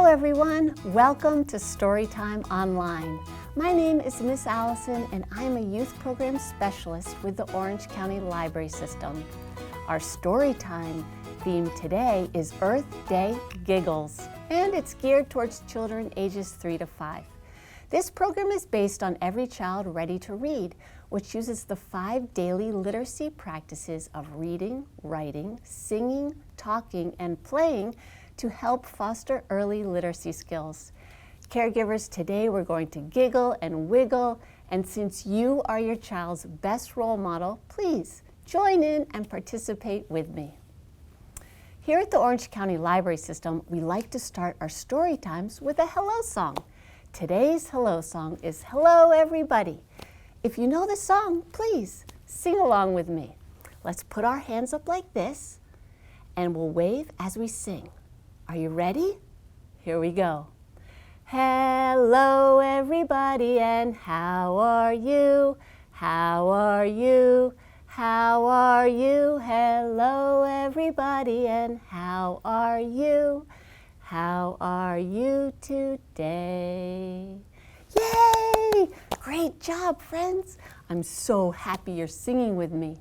everyone, welcome to Storytime Online. My name is Miss Allison and I'm a youth program specialist with the Orange County Library System. Our Storytime theme today is Earth Day Giggles, and it's geared towards children ages 3 to 5. This program is based on Every Child Ready to Read, which uses the 5 daily literacy practices of reading, writing, singing, talking, and playing to help foster early literacy skills. Caregivers, today we're going to giggle and wiggle, and since you are your child's best role model, please join in and participate with me. Here at the Orange County Library System, we like to start our story times with a hello song. Today's hello song is Hello Everybody. If you know the song, please sing along with me. Let's put our hands up like this, and we'll wave as we sing. Are you ready? Here we go. Hello everybody, and how are you? How are you? How are you? Hello everybody, and how are you? How are you today? Yay! Great job, friends. I'm so happy you're singing with me.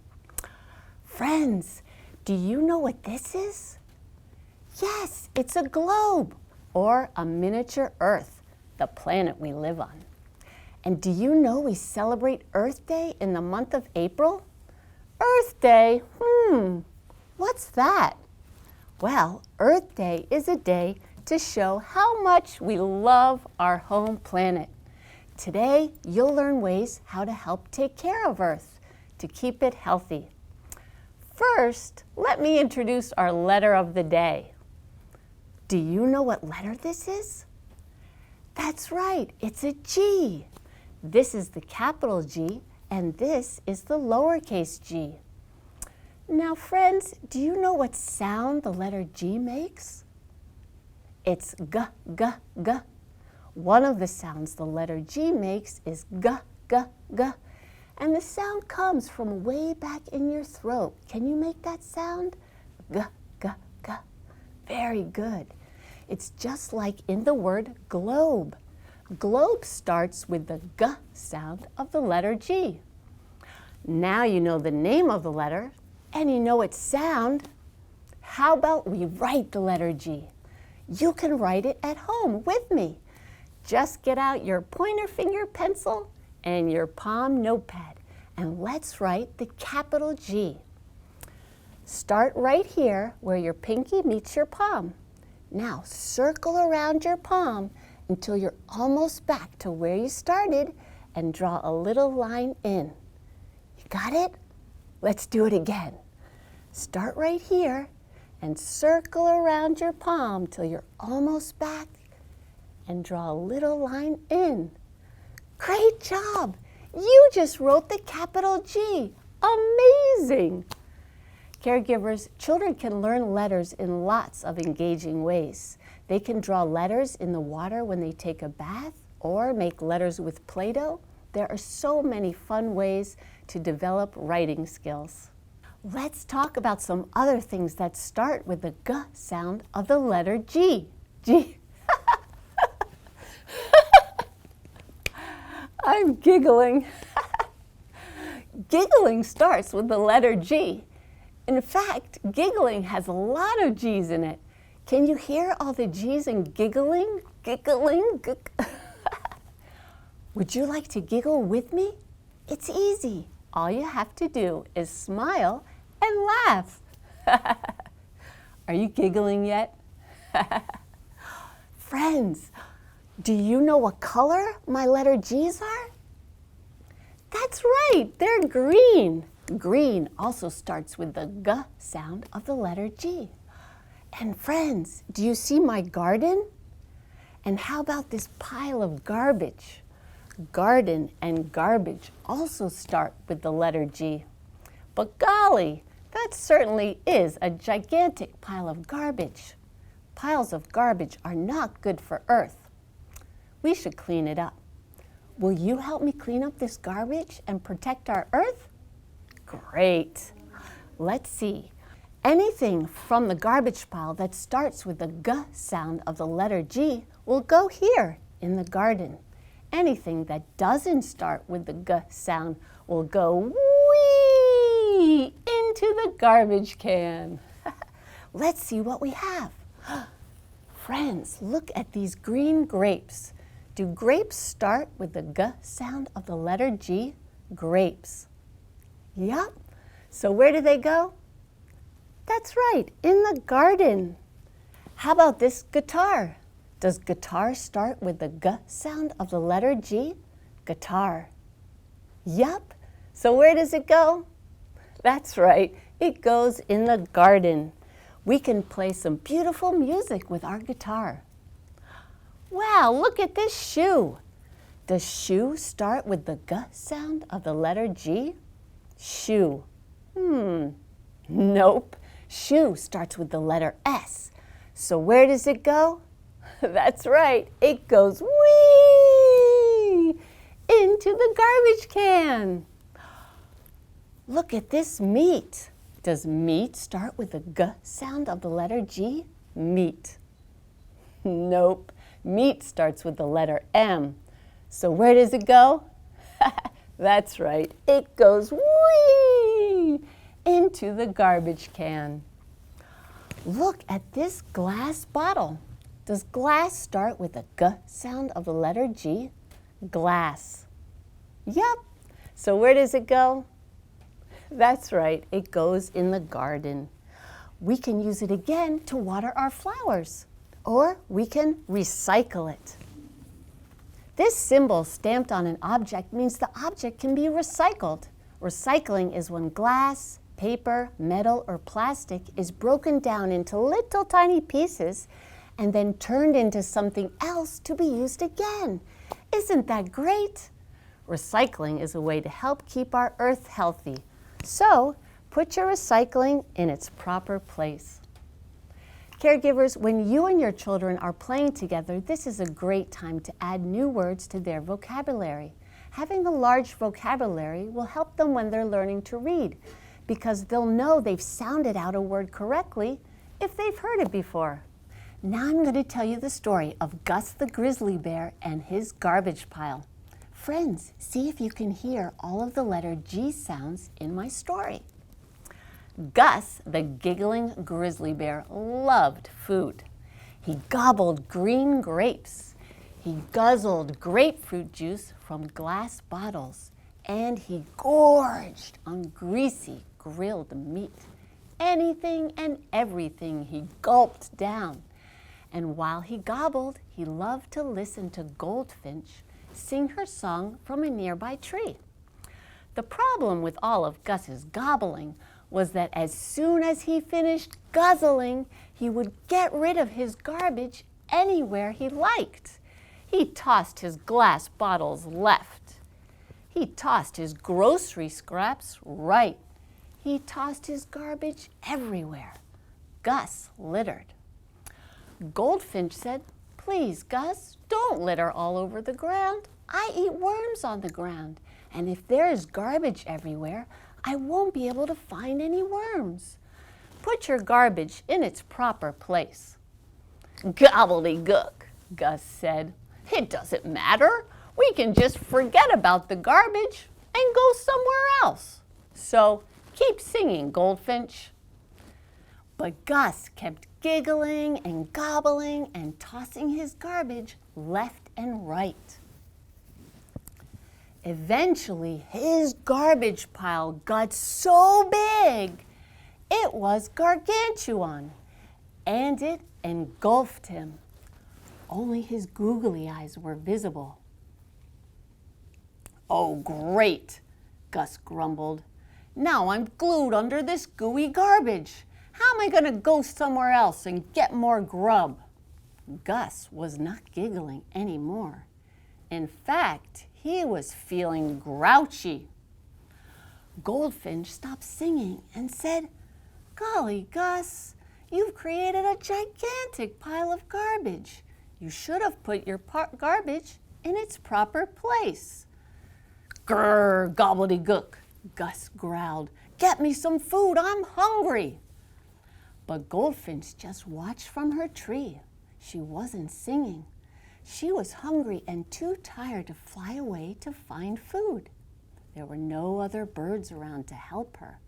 Friends, do you know what this is? Yes, it's a globe, or a miniature Earth, the planet we live on. And do you know we celebrate Earth Day in the month of April? Earth Day? What's that? Well, Earth Day is a day to show how much we love our home planet. Today, you'll learn ways how to help take care of Earth, to keep it healthy. First, let me introduce our letter of the day. Do you know what letter this is? That's right, it's a G. This is the capital G, and this is the lowercase g. Now, friends, do you know what sound the letter G makes? It's g, g, g. One of the sounds the letter G makes is g, g, g. And the sound comes from way back in your throat. Can you make that sound? G, g, g. Very good. It's just like in the word globe. Globe starts with the G sound of the letter G. Now you know the name of the letter and you know its sound. How about we write the letter G? You can write it at home with me. Just get out your pointer finger pencil and your palm notepad and let's write the capital G. Start right here where your pinky meets your palm. Now circle around your palm until you're almost back to where you started and draw a little line in. You got it? Let's do it again. Start right here and circle around your palm till you're almost back and draw a little line in. Great job! You just wrote the capital G. Amazing! Caregivers, children can learn letters in lots of engaging ways. They can draw letters in the water when they take a bath or make letters with Play-Doh. There are so many fun ways to develop writing skills. Let's talk about some other things that start with the G sound of the letter G. G. I'm giggling. Giggling starts with the letter G. In fact, giggling has a lot of G's in it. Can you hear all the G's in giggling? Giggling? Would you like to giggle with me? It's easy. All you have to do is smile and laugh. Are you giggling yet? Friends, do you know what color my letter G's are? That's right, they're green. Green also starts with the G sound of the letter G. And friends, do you see my garden? And how about this pile of garbage? Garden and garbage also start with the letter G. But golly, that certainly is a gigantic pile of garbage. Piles of garbage are not good for Earth. We should clean it up. Will you help me clean up this garbage and protect our Earth? Great. Let's see. Anything from the garbage pile that starts with the G sound of the letter G will go here in the garden. Anything that doesn't start with the G sound will go wee into the garbage can. Let's see what we have. Friends, look at these green grapes. Do grapes start with the G sound of the letter G? Grapes. Yup. So where do they go? That's right, in the garden. How about this guitar? Does guitar start with the G sound of the letter G? Guitar. Yup. So where does it go? That's right, it goes in the garden. We can play some beautiful music with our guitar. Wow, look at this shoe. Does shoe start with the G sound of the letter G? Shoe. Nope. Shoe starts with the letter S. So where does it go? That's right, it goes wee into the garbage can. Look at this meat. Does meat start with the G sound of the letter G? Meat. Nope, meat starts with the letter M. So where does it go? That's right, it goes wee into the garbage can. Look at this glass bottle. Does glass start with the G sound of the letter G? Glass. Yup. So where does it go? That's right, it goes in the garden. We can use it again to water our flowers, or we can recycle it. This symbol stamped on an object means the object can be recycled. Recycling is when glass, paper, metal, or plastic is broken down into little tiny pieces and then turned into something else to be used again. Isn't that great? Recycling is a way to help keep our earth healthy. So, put your recycling in its proper place. Caregivers, when you and your children are playing together, this is a great time to add new words to their vocabulary. Having a large vocabulary will help them when they're learning to read, because they'll know they've sounded out a word correctly if they've heard it before. Now I'm going to tell you the story of Gus the grizzly bear and his garbage pile. Friends, see if you can hear all of the letter G sounds in my story. Gus, the giggling grizzly bear, loved food. He gobbled green grapes. He guzzled grapefruit juice from glass bottles. And he gorged on greasy grilled meat. Anything and everything he gulped down. And while he gobbled, he loved to listen to Goldfinch sing her song from a nearby tree. The problem with all of Gus's gobbling was that as soon as he finished guzzling, he would get rid of his garbage anywhere he liked. He tossed his glass bottles left. He tossed his grocery scraps right. He tossed his garbage everywhere. Gus littered. Goldfinch said, "Please, Gus, don't litter all over the ground. I eat worms on the ground, and if there is garbage everywhere, I won't be able to find any worms. Put your garbage in its proper place." "Gobbledygook," Gus said. "It doesn't matter. We can just forget about the garbage and go somewhere else. So keep singing, Goldfinch." But Gus kept giggling and gobbling and tossing his garbage left and right. Eventually, his garbage pile got so big, it was gargantuan, and it engulfed him. Only his googly eyes were visible. "Oh, great," Gus grumbled. "Now I'm glued under this gooey garbage. How am I going to go somewhere else and get more grub?" Gus was not giggling anymore. In fact, he was feeling grouchy. Goldfinch stopped singing and said, "Golly, Gus, you've created a gigantic pile of garbage. You should have put your garbage in its proper place." "Grrr, gobbledygook," Gus growled. "Get me some food, I'm hungry." But Goldfinch just watched from her tree. She wasn't singing. She was hungry and too tired to fly away to find food. There were no other birds around to help her.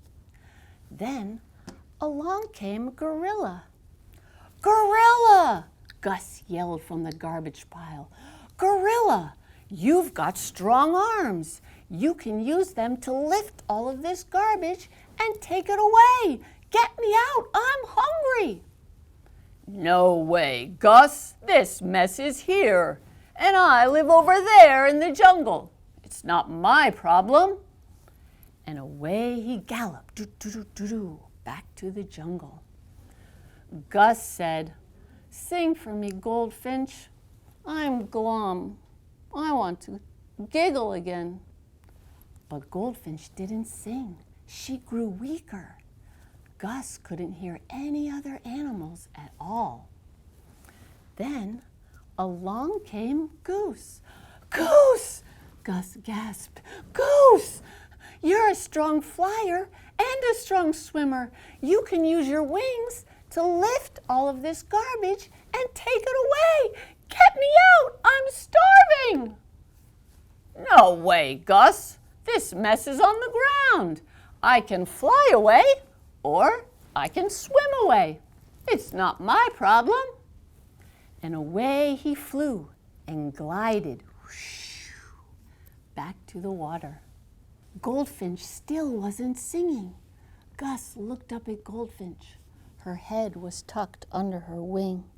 Then along came a gorilla. "Gorilla!" Gus yelled from the garbage pile. "Gorilla, you've got strong arms. You can use them to lift all of this garbage and take it away. Get me out, I'm hungry." "No way, Gus. This mess is here, and I live over there in the jungle. It's not my problem." And away he galloped, doo-doo-doo-doo-doo, back to the jungle. Gus said, "Sing for me, Goldfinch. I'm glum. I want to giggle again." But Goldfinch didn't sing. She grew weaker. Gus couldn't hear any other animals at all. Then along came Goose. "Goose!" Gus gasped. "Goose! You're a strong flyer and a strong swimmer. You can use your wings to lift all of this garbage and take it away. Get me out! I'm starving!" "No way, Gus. This mess is on the ground. I can fly away or I can swim away. It's not my problem." And away he flew and glided back to the water. Goldfinch still wasn't singing. Gus looked up at Goldfinch. Her head was tucked under her wing.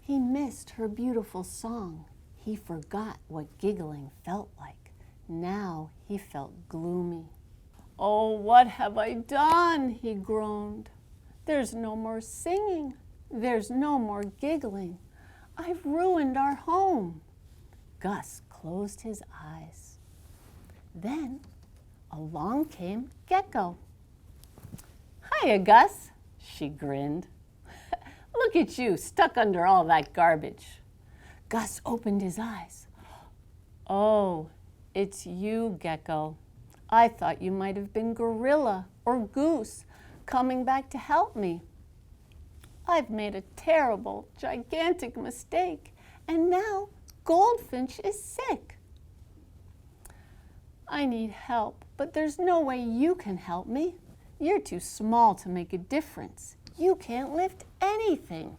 He missed her beautiful song. He forgot what giggling felt like. Now he felt gloomy. "Oh, what have I done?" he groaned. "There's no more singing. There's no more giggling. I've ruined our home." Gus closed his eyes. Then along came Gecko. "Hiya, Gus," she grinned. "Look at you, stuck under all that garbage." Gus opened his eyes. "Oh, it's you, Gecko. I thought you might have been Gorilla or Goose coming back to help me. I've made a terrible, gigantic mistake, and now Goldfinch is sick. I need help, but there's no way you can help me. You're too small to make a difference. You can't lift anything."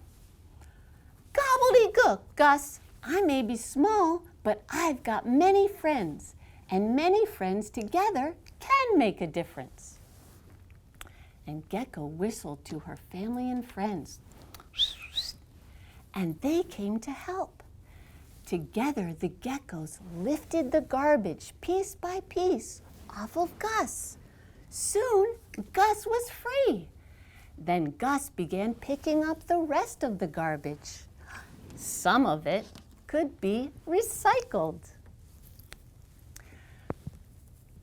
"Gobbledygook, Gus. I may be small, but I've got many friends, and many friends together can make a difference." And Gecko whistled to her family and friends, and they came to help. Together, the geckos lifted the garbage piece by piece off of Gus. Soon, Gus was free. Then Gus began picking up the rest of the garbage. Some of it could be recycled.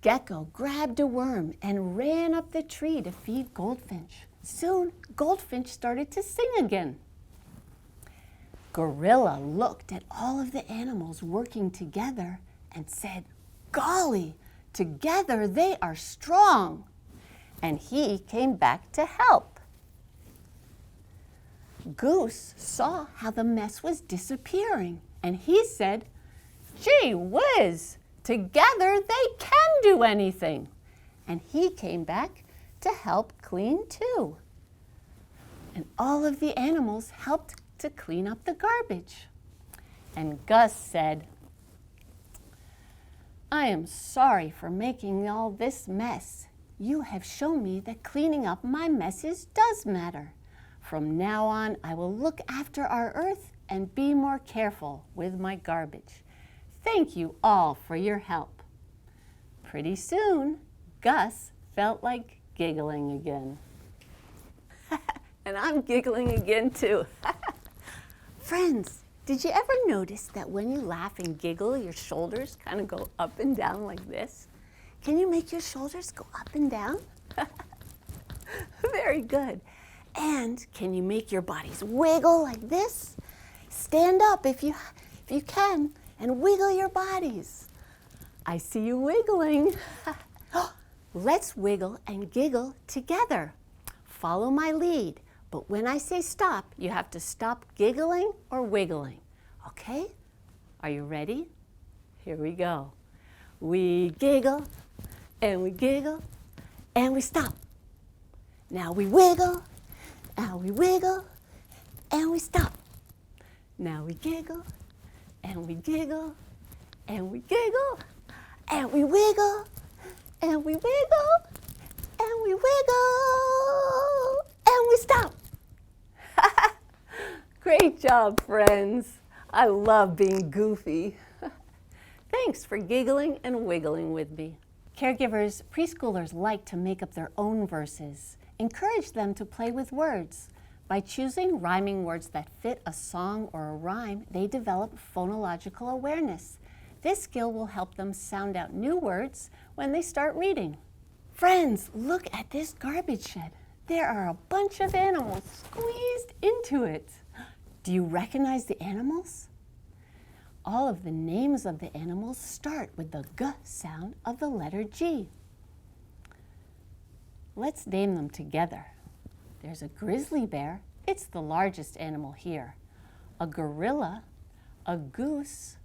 Gecko grabbed a worm and ran up the tree to feed Goldfinch. Soon, Goldfinch started to sing again. Gorilla looked at all of the animals working together and said, "Golly, together they are strong." And he came back to help. Goose saw how the mess was disappearing, and he said, "Gee whiz, together they can do anything." And he came back to help clean too. And all of the animals helped to clean up the garbage. And Gus said, "I am sorry for making all this mess. You have shown me that cleaning up my messes does matter. From now on, I will look after our earth and be more careful with my garbage. Thank you all for your help." Pretty soon, Gus felt like giggling again. And I'm giggling again too. Friends, did you ever notice that when you laugh and giggle, your shoulders kind of go up and down like this? Can you make your shoulders go up and down? Very good. And can you make your bodies wiggle like this? Stand up if you can and wiggle your bodies. I see you wiggling. Let's wiggle and giggle together. follow my lead. But when I say stop, you have to stop giggling or wiggling. Okay? Are you ready? Here we go. We giggle and we giggle and we stop. Now we wiggle and we wiggle and we stop. Now we giggle and we giggle and we giggle and we wiggle and we wiggle and we wiggle and we stop. Great job, friends. I love being goofy. Thanks for giggling and wiggling with me. Caregivers, preschoolers like to make up their own verses. Encourage them to play with words. By choosing rhyming words that fit a song or a rhyme, they develop phonological awareness. This skill will help them sound out new words when they start reading. Friends, look at this garbage shed. There are a bunch of animals squeezed into it. Do you recognize the animals? All of the names of the animals start with the G sound of the letter G. Let's name them together. There's a grizzly bear. It's the largest animal here. A gorilla, a goose,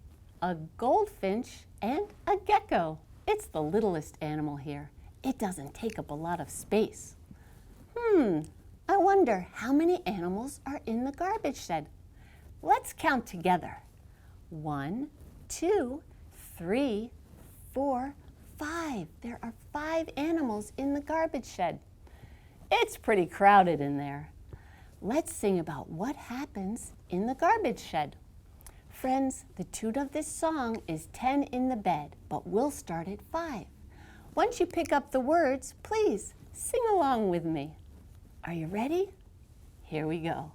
a goldfinch, and a gecko. It's the littlest animal here. It doesn't take up a lot of space. I wonder how many animals are in the garbage shed. Let's count together. 1, 2, 3, 4, 5. There are 5 animals in the garbage shed. It's pretty crowded in there. Let's sing about what happens in the garbage shed. Friends, the tune of this song is 10 in the bed, but we'll start at 5. Once you pick up the words, please sing along with me. Are you ready? Here we go.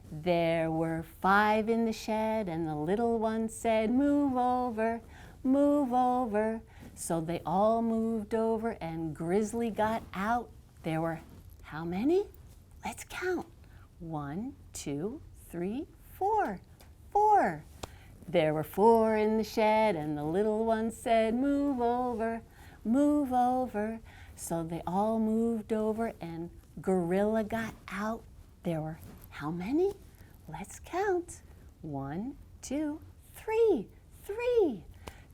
There were 5 in the shed, and the little one said, move over, move over. So they all moved over, and Grizzly got out. There were how many? Let's count. 1, 2, 3, 4. 4. There were 4 in the shed, and the little one said, move over, move over. So they all moved over, and Gorilla got out. There were how many? Let's count. 1, 2, 3. 3.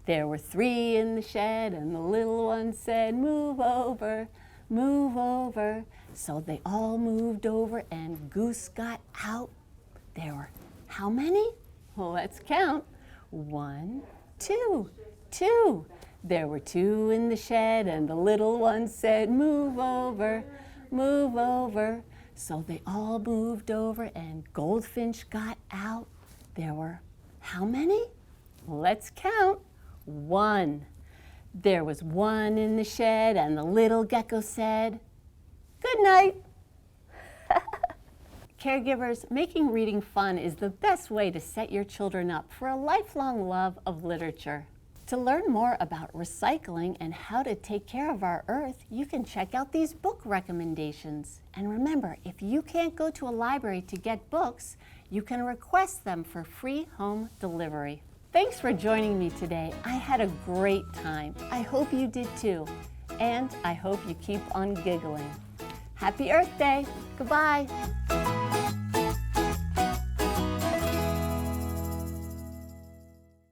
There were 3 in the shed, and the little one said, move over, move over. So they all moved over, and Goose got out. There were how many? Let's count. 1, 2, 2. There were 2 in the shed, and the little one said, move over, move over. So they all moved over, and Goldfinch got out. There were how many? Let's count. 1. There was 1 in the shed, and the little gecko said, good night. Caregivers, making reading fun is the best way to set your children up for a lifelong love of literature. To learn more about recycling and how to take care of our earth, you can check out these book recommendations. And remember, if you can't go to a library to get books, you can request them for free home delivery. Thanks for joining me today. I had a great time. I hope you did too. And I hope you keep on giggling. Happy Earth Day. Goodbye.